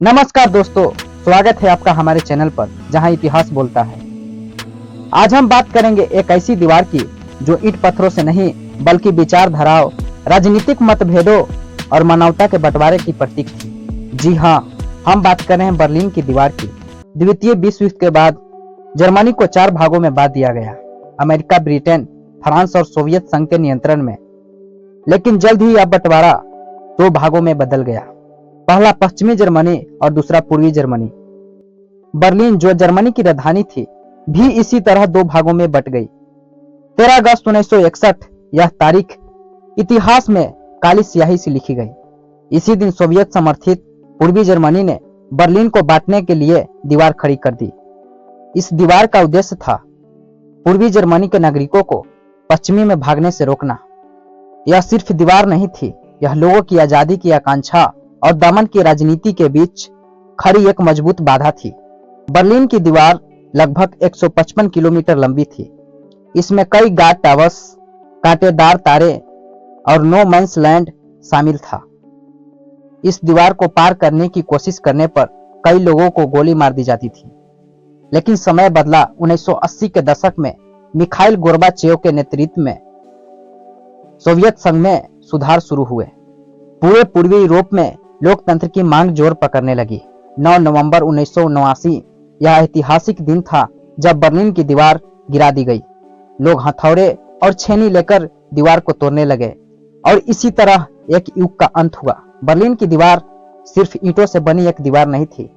नमस्कार दोस्तों, स्वागत है आपका हमारे चैनल पर जहां इतिहास बोलता है। आज हम बात करेंगे एक ऐसी दीवार की जो ईंट पत्थरों से नहीं बल्कि विचारधाराओं, राजनीतिक मतभेदों और मानवता के बंटवारे की प्रतीक थी। जी हाँ, हम बात कर रहे हैं बर्लिन की दीवार की। द्वितीय विश्व युद्ध के बाद जर्मनी को 4 भागों में बांट दिया गया, अमेरिका, ब्रिटेन, फ्रांस और सोवियत संघ के नियंत्रण में। लेकिन जल्द ही यह बंटवारा 2 भागों में बदल गया, पहला पश्चिमी जर्मनी और दूसरा पूर्वी जर्मनी। बर्लिन, जो जर्मनी की राजधानी थी, भी इसी तरह 2 भागों में बट गई। 13 अगस्त 1961 यह तारीख इतिहास में काली स्याही से लिखी गई। इसी दिन सोवियत समर्थित पूर्वी जर्मनी ने बर्लिन को बांटने के लिए दीवार खड़ी कर दी। इस दीवार का उद्देश्य था पूर्वी जर्मनी के नागरिकों को पश्चिमी में भागने से रोकना। यह सिर्फ दीवार नहीं थी, यह लोगों की आजादी की आकांक्षा और दमन की राजनीति के बीच खड़ी एक मजबूत बाधा थी। बर्लिन की दीवार लगभग 155 किलोमीटर लंबी थी। इसमें कई गार्ड टावर्स, कांटेदार तारे और नो मैंस लैंड शामिल था। इस दीवार को पार करने की कोशिश करने पर कई लोगों को गोली मार दी जाती थी। लेकिन समय बदला। 1980 के दशक में मिखाइल गोर्बाचेव के नेतृत्व में सोवियत संघ में सुधार शुरू हुए। पूरे पूर्वी यूरोप में लोकतंत्र की मांग जोर पकड़ने लगी। 9 नवंबर 1979 यह ऐतिहासिक दिन था जब बर्लिन की दीवार गिरा दी गई। लोग हथौड़े और छेनी लेकर दीवार को तोड़ने लगे और इसी तरह एक युग का अंत हुआ। बर्लिन की दीवार सिर्फ ईंटों से बनी एक दीवार नहीं थी,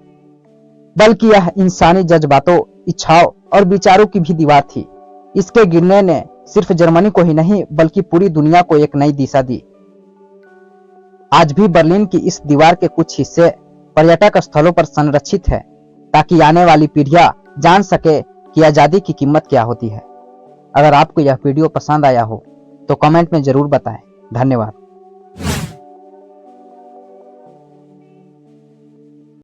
बल्कि यह इंसानी जज्बातों, इच्छाओं और विचारों की भी दीवार थी। इसके गिरने ने सिर्फ जर्मनी को ही नहीं बल्कि पूरी दुनिया को एक नई दिशा दी। आज भी बर्लिन की इस दीवार के कुछ हिस्से पर्यटक स्थलों पर संरक्षित है, ताकि आने वाली पीढ़ियां जान सके कि आजादी की कीमत क्या होती है। अगर आपको यह वीडियो पसंद आया हो तो कमेंट में जरूर बताएं। धन्यवाद।